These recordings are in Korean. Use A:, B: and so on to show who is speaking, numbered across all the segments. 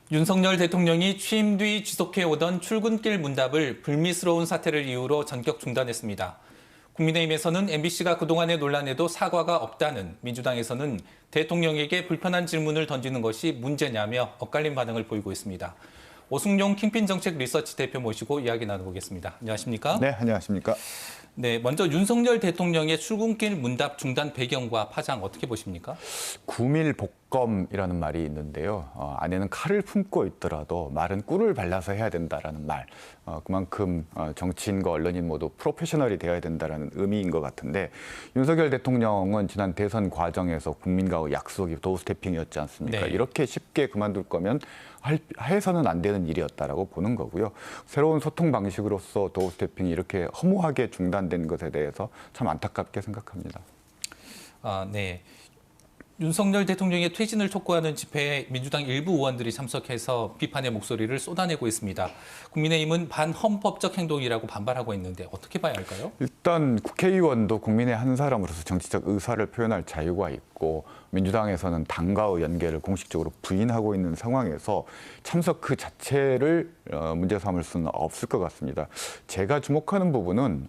A: 윤석열 대통령이 취임 뒤 지속해오던 출근길 문답을 불미스러운 사태를 이유로 전격 중단했습니다. 국민의힘에서는 MBC가 그동안의 논란에도 사과가 없다는, 민주당에서는 대통령에게 불편한 질문을 던지는 것이 문제냐며 엇갈린 반응을 보이고 있습니다. 오승용 킹핀 정책 리서치 대표 모시고 이야기 나눠보겠습니다. 안녕하십니까?
B: 네, 안녕하십니까?
A: 네, 먼저 윤석열 대통령의 출근길 문답 중단 배경과 파장 어떻게 보십니까?
B: 구밀복검이라는 말이 있는데요. 안에는 칼을 품고 있더라도 말은 꿀을 발라서 해야 된다라는 말. 그만큼 정치인과 언론인 모두 프로페셔널이 되어야 된다라는 의미인 것 같은데, 윤석열 대통령은 지난 대선 과정에서 국민과의 약속이 도어스태핑이었지 않습니까?
A: 네.
B: 이렇게 쉽게 그만둘 거면 해서는 안 되는 일이었다라고 보는 거고요. 새로운 소통 방식으로서 도어스태핑이 이렇게 허무하게 중단된 것에 대해서 참 안타깝게 생각합니다.
A: 네. 윤석열 대통령의 퇴진을 촉구하는 집회에 민주당 일부 의원들이 참석해서 비판의 목소리를 쏟아내고 있습니다. 국민의힘은 반헌법적 행동이라고 반발하고 있는데 어떻게 봐야 할까요?
B: 일단 국회의원도 국민의 한 사람으로서 정치적 의사를 표현할 자유가 있고, 민주당에서는 당과의 연계를 공식적으로 부인하고 있는 상황에서 참석 그 자체를 문제 삼을 수는 없을 것 같습니다. 제가 주목하는 부분은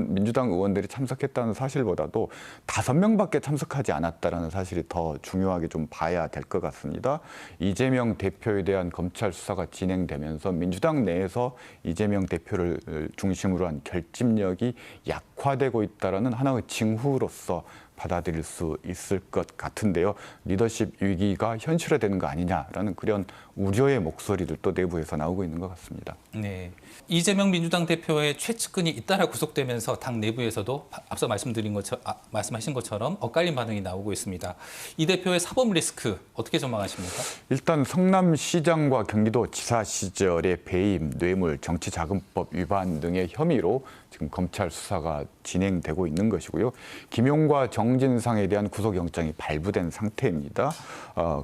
B: 민주당 의원들이 참석했다는 사실보다도 5명밖에 참석하지 않았다는 사실이 더 중요하게 좀 봐야 될 것 같습니다. 이재명 대표에 대한 검찰 수사가 진행되면서 민주당 내에서 이재명 대표를 중심으로 한 결집력이 약화되고 있다는 하나의 징후로서 받아들일 수 있을 것 같은데요. 리더십 위기가 현실화되는 거 아니냐라는 그런 우려의 목소리들도 내부에서 나오고 있는 것 같습니다.
A: 네, 이재명 민주당 대표의 최측근이 잇따라 구속되면서 당 내부에서도 앞서 말씀하신 것처럼 엇갈린 반응이 나오고 있습니다. 이 대표의 사법 리스크 어떻게 전망하십니까?
B: 일단 성남시장과 경기도지사 시절의 배임, 뇌물, 정치자금법 위반 등의 혐의로 지금 검찰 수사가 진행되고 있는 것이고요. 김용과 정진상에 대한 구속영장이 발부된 상태입니다.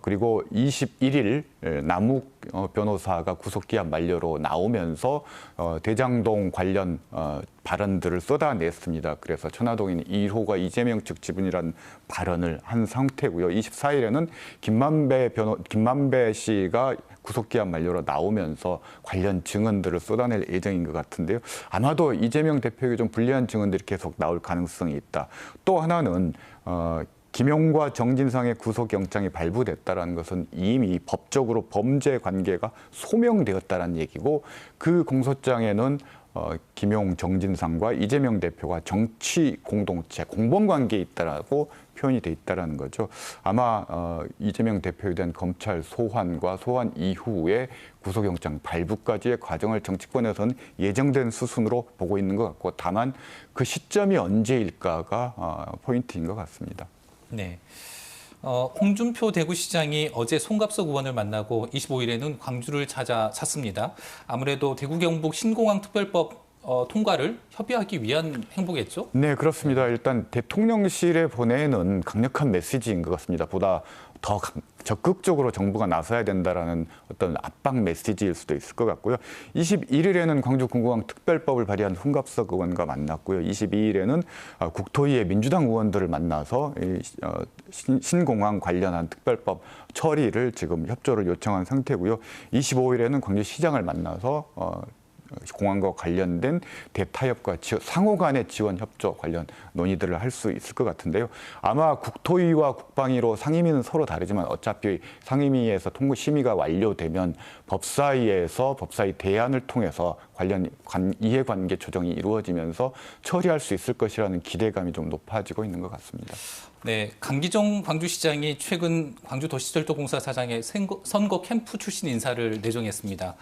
B: 그리고 21일 남욱 변호사가 구속기한 만료로 나오면서 대장동 관련 발언들을 쏟아냈습니다. 그래서 천화동인 1호가 이재명 측 지분이라는 발언을 한 상태고요. 24일에는 김만배 씨가 구속기한 만료로 나오면서 관련 증언들을 쏟아낼 예정인 것 같은데요. 아마도 이재명 대표에게 좀 불리한 증언들이 계속 나올 가능성이 있다. 또 하나는 김용과 정진상의 구속영장이 발부됐다는 것은 이미 법적으로 범죄 관계가 소명되었다는 얘기고, 그 공소장에는 김용, 정진상과 이재명 대표가 정치 공동체, 공범관계에 있다라고 표현이 돼 있다는 거죠. 아마 이재명 대표에 대한 검찰 소환과 소환 이후에 구속영장 발부까지의 과정을 정치권에서는 예정된 수순으로 보고 있는 것 같고, 다만 그 시점이 언제일까가 포인트인 것 같습니다.
A: 네. 홍준표 대구시장이 어제 송갑석 의원을 만나고 25일에는 광주를 찾습니다. 아무래도 대구 경북 신공항 특별법 통과를 협의하기 위한 행보겠죠?
B: 네, 그렇습니다. 일단 대통령실에 보내는 강력한 메시지인 것 같습니다. 보다 더 적극적으로 정부가 나서야 된다라는 어떤 압박 메시지일 수도 있을 것 같고요. 21일에는 광주 군공항 특별법을 발의한 홍갑석 의원과 만났고요. 22일에는 국토위의 민주당 의원들을 만나서 신공항 관련한 특별법 처리를 지금 협조를 요청한 상태고요. 25일에는 광주시장을 만나서 공항과 관련된 대타협과 상호 간의 지원 협조 관련 논의들을 할 수 있을 것 같은데요. 아마 국토위와 국방위로 상임위는 서로 다르지만 어차피 상임위에서 통과 심의가 완료되면 법사위에서 법사위 대안을 통해서 관련 이해관계 조정이 이루어지면서 처리할 수 있을 것이라는 기대감이 좀 높아지고 있는 것 같습니다.
A: 네, 강기정 광주시장이 최근 광주도시철도공사 사장의 선거 캠프 출신 인사를 내정했습니다.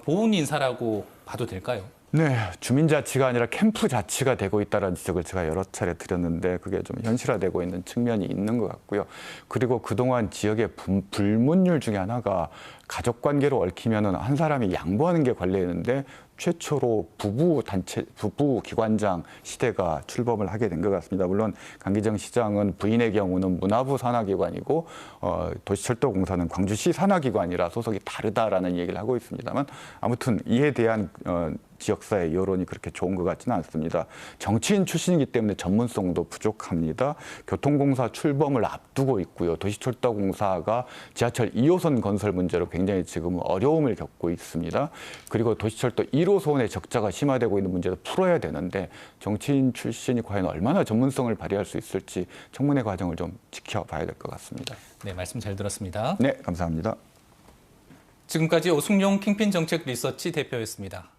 A: 보훈 인사라고 봐도 될까요?
B: 네, 주민자치가 아니라 캠프 자치가 되고 있다는 지적을 제가 여러 차례 드렸는데, 그게 좀 현실화되고 있는 측면이 있는 것 같고요. 그리고 그동안 지역의 불문율 중에 하나가 가족관계로 얽히면 한 사람이 양보하는 게 관례였는데, 최초로 부부 기관장 시대가 출범을 하게 된 것 같습니다. 물론 강기정 시장은 부인의 경우는 문화부 산하기관이고 도시철도공사는 광주시 산하기관이라 소속이 다르다라는 얘기를 하고 있습니다만, 아무튼 이에 대한 지역사회 여론이 그렇게 좋은 것 같지는 않습니다. 정치인 출신이기 때문에 전문성도 부족합니다. 교통공사 출범을 앞두고 있고요. 도시철도공사가 지하철 2호선 건설 문제로 굉장히 지금 어려움을 겪고 있습니다. 그리고 도시철도 1호선의 적자가 심화되고 있는 문제도 풀어야 되는데 정치인 출신이 과연 얼마나 전문성을 발휘할 수 있을지 청문회 과정을 좀 지켜봐야 될 것 같습니다.
A: 네, 말씀 잘 들었습니다.
B: 네, 감사합니다.
A: 지금까지 오승용 킹핀 정책 리서치 대표였습니다.